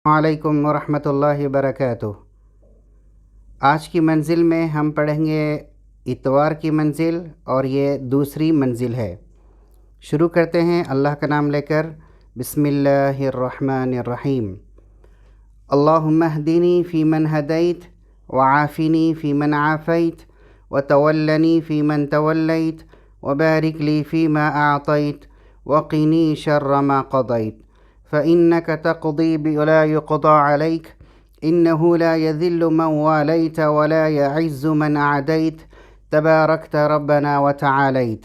वालेकुम वरहमतुल्लाहि वबरकातुह। आज की मंजिल में हम पढ़ेंगे इतवार की मंजिल और ये दूसरी मंजिल है। शुरू करते हैं अल्लाह का नाम लेकर। बिस्मिल्लाहिर्रहमानिर्रहीम। अल्लाहुम्मा हदीनी फ़ीमन हदैत व आफ़िनी फ़ीमन आफ़ैत व तवल्लनी फ़ीमन तवल्लैत व बारिक ली फ़ीमा आतैत व क़िनी शर्र मा क़दैत फ़इन्नक तक़दी वला युक़दा अलैक इन्नहु ला यज़िल्लु मन वालैत वला यअज़्ज़ु मन आदैत तबारकत रब्बना व तआलैत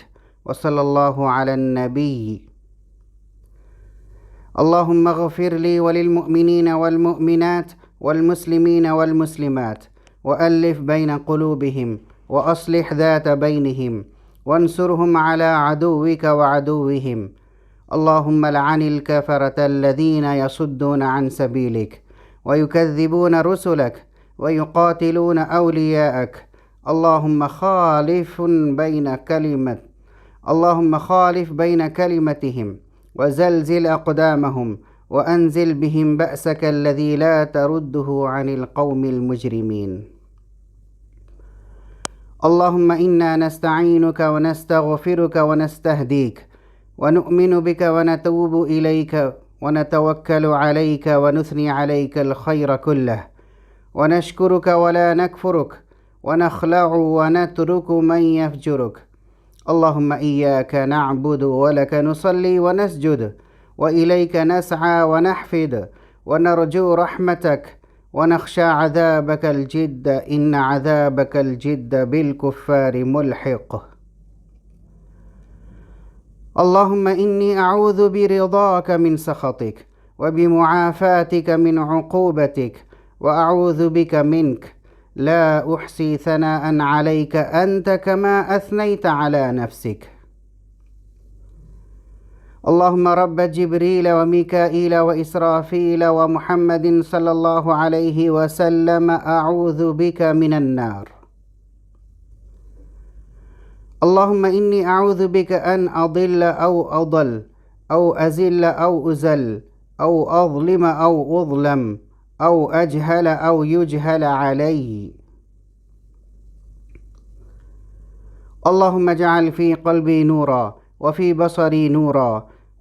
व सल्लल्लाहु अला नबी। अल्लाहुम्मा अग़फ़िर ली वलिल मुअमिनीन वल मुअमिनात वल मुस्लिमीन वल मुस्लिमात व अल्लिफ़ बैन क़ुलूबिहिम व अस्लिह ज़ात बैनिहिम वंसुरहुम अला अदुव्विक व अदुव्विहिम। अल्लाहुम्मा लअनिल कफ़रत अल्लज़ीना यसुद्दून अन सबीलिक व युकज़्ज़िबून रुसुलक व युक़ातिलून औलियाअक। अल्लाहुम्मा ख़ालिफ़ बैन कलिमतिहिम व ज़लज़िल अक़दामहुम व अंज़िल बिहिम बअसक अल्लज़ी ला तरुद्दुहु अनिल क़ौमिल मुजरिमीन। अल्लाहुम्मा इन्ना नस्तईनुक व नस्तग़फ़िरुक व नस्तहदीक व नुअमिनु बिक व नतूबु इलैक व नतवक्कलु अलैक व नुस्नी अलैकल खैर कुल्लह व नशकुरुक व ला नकफुरुक व नख़लअु व नतरुकु मन यफ़जुरुक। अल्लाहुम्मा इय्याक नअबुदु व लक नुसल्ली व नस्जुद व इलैक नसअ व नहफ़िद व नरजू रहमतक व नख़शा अज़ाबकल जिद्द इन्न अज़ाबकल जिद्द बिलकुफ़्फ़ारि मुल्हिक़। अल्लाहुम्मा इन्नी अऊज़ु बिरिज़ाक मिन सख़तिक व बिमुआफ़ातिक मिन उक़ूबतिक व अऊज़ु बिक मिनक ला उहसी सनाअन अलैक अंत कमा अथनैत अला नफ्सिक। अल्लाहुम्मा रब्ब जिब्रील व मीकाईल व इसराफ़ील व मुहम्मदिन सल्लल्लाहु अलैहि वसल्लम अऊज़ु बिक मिनन नार। अल्लाहुम्मा इन्नी अऊज़ु बिक अन अदिल्ल औ अदल औ अज़िल्ल औ उज़ल औ अज़लिम औ उज़लम औ अजहल औ युजहल अलैहि। अल्लाहुम्मा जअल फ़ी क़ल्बी नूरा व फ़ी बसरी नूरा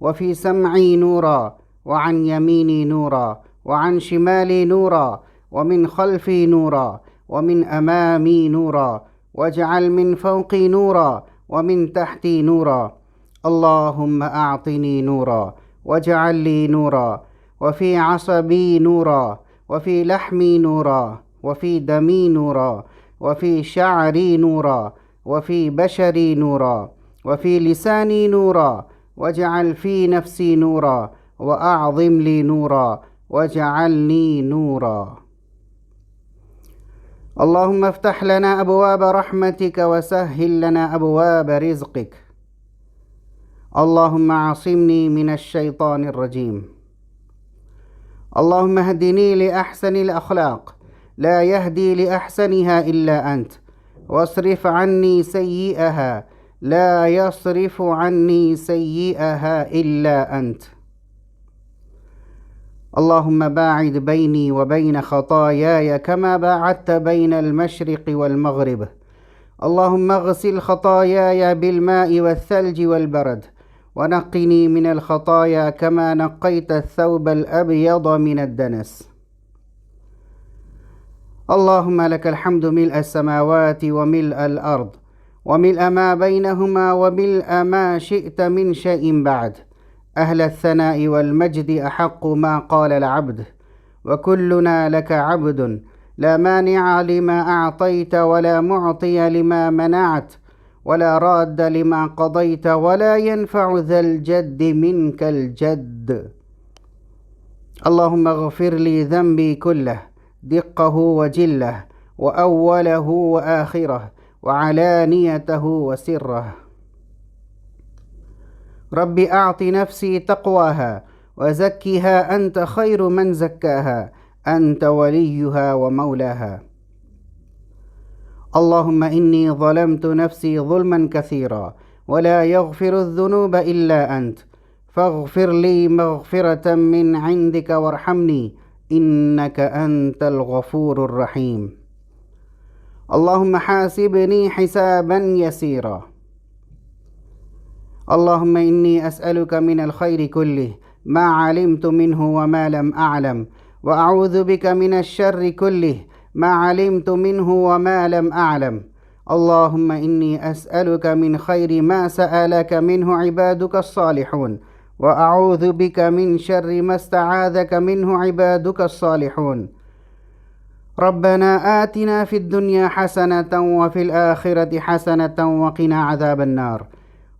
व फ़ी समई नूरा व अन यमीनी नूरा व अन शिमाली नूरा व मिन ख़ल्फ़ी नूरा व मिन अमामी नूरा वजअल मिन फ़ौक़ी नूरा व मिन तहती नूरा। अल्लाहुम्मा अअतिनी नूरा वजअल ली नूरा व फ़ी असबी नूरा व फ़ी लहमी नूरा व फ़ी दमी नूरा व फ़ी शअरी नूरा व फ़ी बशरी नूरा व फ़ी लिसानी नूरा वजअल फ़ी नफ़्सी नूरा व अअज़िम ली नूरा वजअलनी नूरा। अल्लाहुम्मा अफ़्तह लना अबवाब रहमतिक व सह्हिल लना अबवाब रिज़्क़िक। अल्लाहुम्मा आसिमनी मिनश शैतानिर रजीम। अल्लाहुम्मा हदिनी लिअहसनिल अख़लाक़ ला यहदी लिअहसनिहा इल्ला अंत वस्रिफ़ अन्नी सय्यिअहा ला यस्रिफ़ु अन्नी सय्यिअहा इल्ला अंत। अल्लाहुम्मा बाइद बैनी व बैन ख़तायाय कमा बाअदत बैन अल-मशरिक़ वल-मग़रिब। अल्लाहुम्मा अग़सिल ख़तायाय बिल-माइ वल-थल्ज वल-बरद व नक़्क़िनी मिनल ख़ताया कमा नक़्क़ैत अथ-थौबल अब्यद मिनद-दनस। अल्लाहुम्मा लकल हम्दु मिल्अ अस-समावाति व मिल्अ अल-अर्द व मिल्अ मा बैनहुमा व मिल्अ मा शि'त मिन शैइन बअद। अहल अथ-थनाइ वल-मज्दि अहक्कु मा क़ाल अल-अब्द व कुल्लुना लक अब्दुन ला मानिअ लिमा अअतैत वला मुअतिय लिमा मनअत वला राद्द लिमा क़दैत वला यनफ़अु ज़ल जद्दि मिनकल जद्द। अल्लाहुम्मा अग़फ़िर ली ज़ंबी कुल्लह दिक़्क़हु व जिल्लह व अव्वलहु व आख़िरह व अलानियतहु व सिर्रह। रब्बि अअति नफ़्सी तक़वाहा व ज़क्किहा अंत खैरु मन ज़क्काहा अंत वलियुहा व मौलाहा। अल्लाहुम्मा इन्नी ज़लमतु नफ़्सी ज़ुल्मन कसीरा वला यग़फ़िरु ज़ुनूब इल्ला अंत फ़ग़फ़िर ली मग़फ़िरतम मिन इंदिक वरहमनी إنك أنت الغفور الرحيم. اللهم حاسبني حسابا يسيرا. اللهم إني أسألك من الخير كله ما علمت منه وما لم أعلم، وأعوذ بك من الشر كله ما علمت منه وما لم أعلم. اللهم إني أسألك من خير ما سألك منه عبادك الصالحون، وأعوذ بك من شر ما استعاذك منه عبادك الصالحون. ربنا آتنا في الدنيا حسنة وفي الآخرة حسنة وقنا عذاب النار.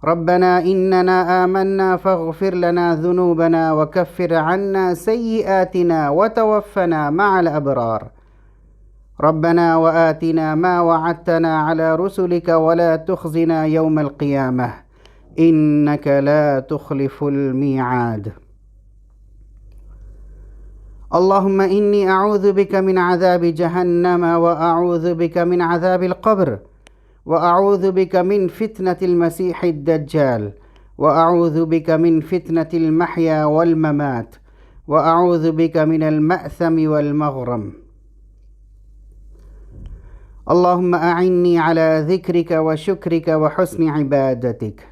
ربنا إننا آمنا فاغفر لنا ذنوبنا وكفر عنا سيئاتنا وتوفنا مع الأبرار. ربنا وآتنا ما وعدتنا على رسلك ولا تخزنا يوم القيامة إنك لا تخلف الميعاد. اللهم إني أعوذ بك من عذاب جهنم، وأعوذ بك من عذاب القبر، وأعوذ بك من فتنة المسيح الدجال، وأعوذ بك من فتنة المحيا والممات، وأعوذ بك من المأثم والمغرم. اللهم أعني على ذكرك وشكرك وحسن عبادتك.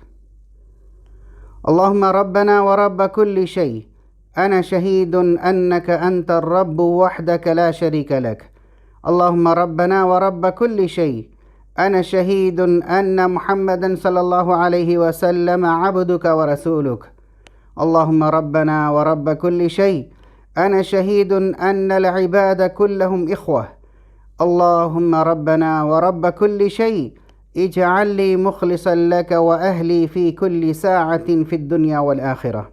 اللهم ربنا ورب كل شيء، أنا شهيد أنك أنت الرب وحدك لا شريك لك. اللهم ربنا ورب كل شيء، أنا شهيد أن محمدا صلى الله عليه وسلم عبدك ورسولك. اللهم ربنا ورب كل شيء، أنا شهيد أن العباد كلهم إخوة. اللهم ربنا ورب كل شيء، اجعل لي مخلصا لك وأهلي في كل ساعة في الدنيا والآخرة.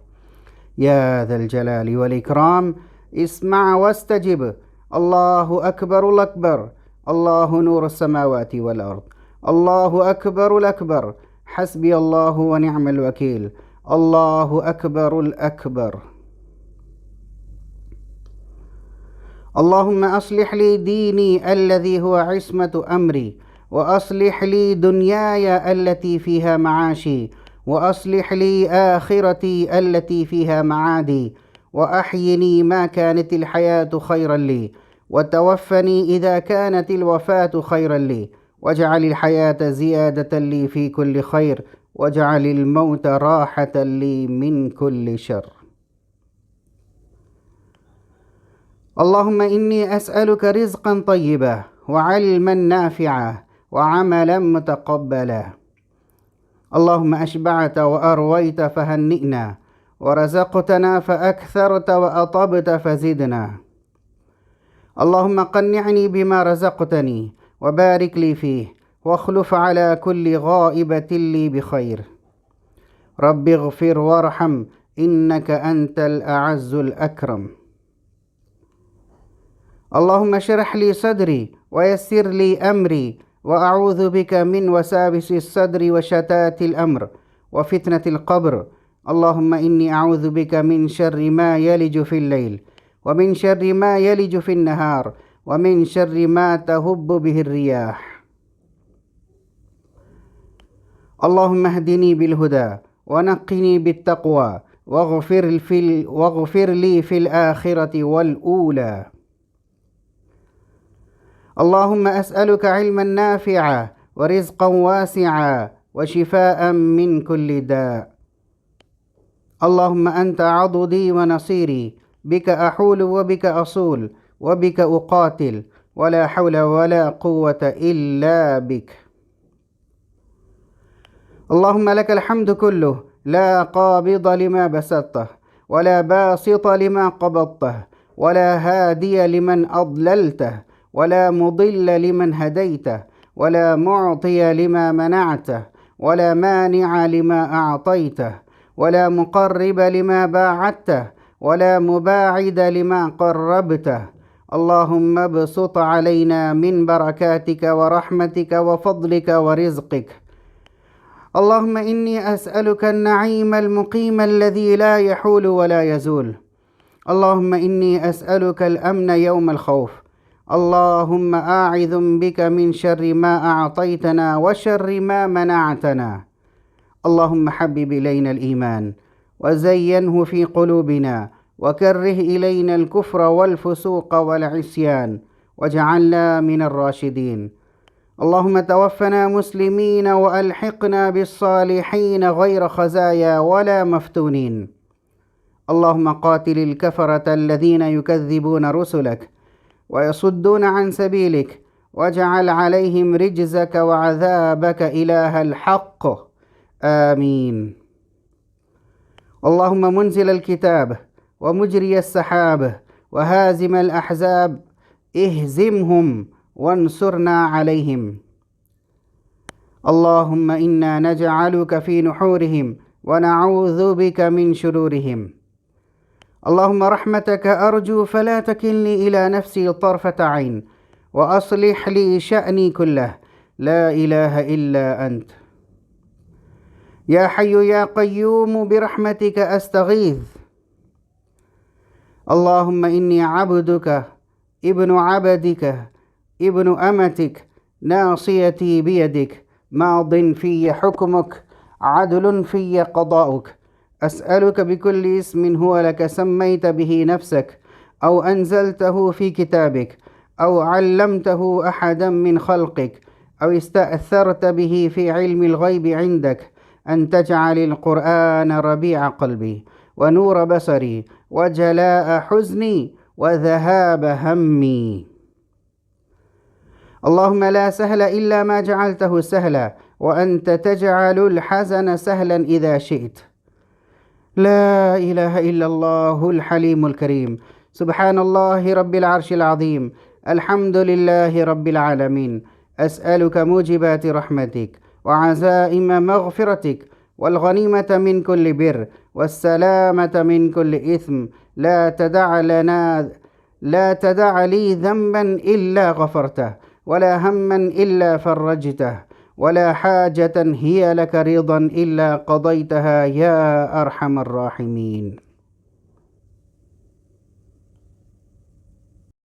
يا ذا الجلال والإكرام، اسمع واستجب. الله أكبر الأكبر، الله نور السماوات والأرض، الله أكبر الأكبر، حسبي الله ونعم الوكيل، الله أكبر الأكبر. اللهم أصلح لي ديني الذي هو عصمة أمري، وأصلح لي دنياي التي فيها معاشي، وأصلح لي آخرتي التي فيها معادي، وأحيني ما كانت الحياة خيرا لي، وتوفني إذا كانت الوفاة خيرا لي، واجعل الحياة زيادة لي في كل خير، واجعل الموت راحة لي من كل شر. اللهم إني أسألك رزقا طيبا، وعلما نافعا، وعملا متقبلا. اللهم أشبعت وأرويت فهنئنا، ورزقتنا فأكثرت وأطبت فزدنا. اللهم قنعني بما رزقتني، وبارك لي فيه، واخلف على كل غائبة لي بخير. رب اغفر وارحم، إنك أنت الأعز الأكرم. اللهم اشرح لي صدري ويسر لي أمري، وأعوذ بك من وساوس الصدر وشتات الأمر وفتنة القبر. اللهم إني أعوذ بك من شر ما يلج في الليل، ومن شر ما يلج في النهار، ومن شر ما تهب به الرياح. اللهم اهدني بالهدى، ونقني بالتقوى، واغفر لي في الآخرة والأولى. اللهم أسألك علما نافعا، ورزقا واسعا، وشفاء من كل داء. اللهم أنت عضدي ونصيري، بك أحول وبك أصول، وبك أقاتل، ولا حول ولا قوة إلا بك. اللهم لك الحمد كله، لا قابض لما بسطته، ولا باسط لما قبضته، ولا هادي لمن أضللته، ولا مضل لمن هديته، ولا معطي لما منعته، ولا مانع لما أعطيته، ولا مقرب لما باعدته، ولا مباعد لما قربته. اللهم ابسط علينا من بركاتك ورحمتك وفضلك ورزقك. اللهم إني أسألك النعيم المقيم الذي لا يحول ولا يزول. اللهم إني أسألك الأمن يوم الخوف. اللهم أعذ بك من شر ما أعطيتنا وشر ما منعتنا. اللهم حبب إلينا الإيمان، وزينه في قلوبنا، وكره إلينا الكفر والفسوق والعصيان واجعلنا من الراشدين. اللهم توفنا مسلمين وألحقنا بالصالحين غير خزايا ولا مفتونين. اللهم قاتل الكفرة الذين يكذبون رسلك ويصدون عن سبيلك، واجعل عليهم رجزك وعذابك إله الحق. آمين. اللهم منزل الكتاب ومجري السحاب وهازم الأحزاب، اهزمهم وانصرنا عليهم. اللهم إنا نجعلك في نحورهم ونعوذ بك من شرورهم. اللهم رحمتك أرجو فلا تكلني إلى نفسي طرفة عين، وأصلح لي شأني كله، لا إله إلا أنت. يا حي يا قيوم برحمتك أستغيث. اللهم إني عبدك ابن عبدك ابن أمتك، ناصيتي بيدك، ماض في حكمك، عدل في قضاؤك. أسألك بكل اسم هو لك سميت به نفسك، أو أنزلته في كتابك، أو علمته أحدا من خلقك، أو استأثرت به في علم الغيب عندك، أن تجعل القرآن ربيع قلبي ونور بصري وجلاء حزني وذهاب همي. اللهم لا سهل إلا ما جعلته سهلا، وأنت تجعل الحزن سهلا إذا شئت. لا إله إلا الله الحليم الكريم، سبحان الله رب العرش العظيم، الحمد لله رب العالمين. أسألك موجبات رحمتك وعزائم مغفرتك والغنيمة من كل بر والسلامة من كل إثم. لا تدع لي ذنبا إلا غفرته، ولا هما إلا فرجته، ولا حاجة هي لك رضا إلا قضيتها يا أرحم الراحمين.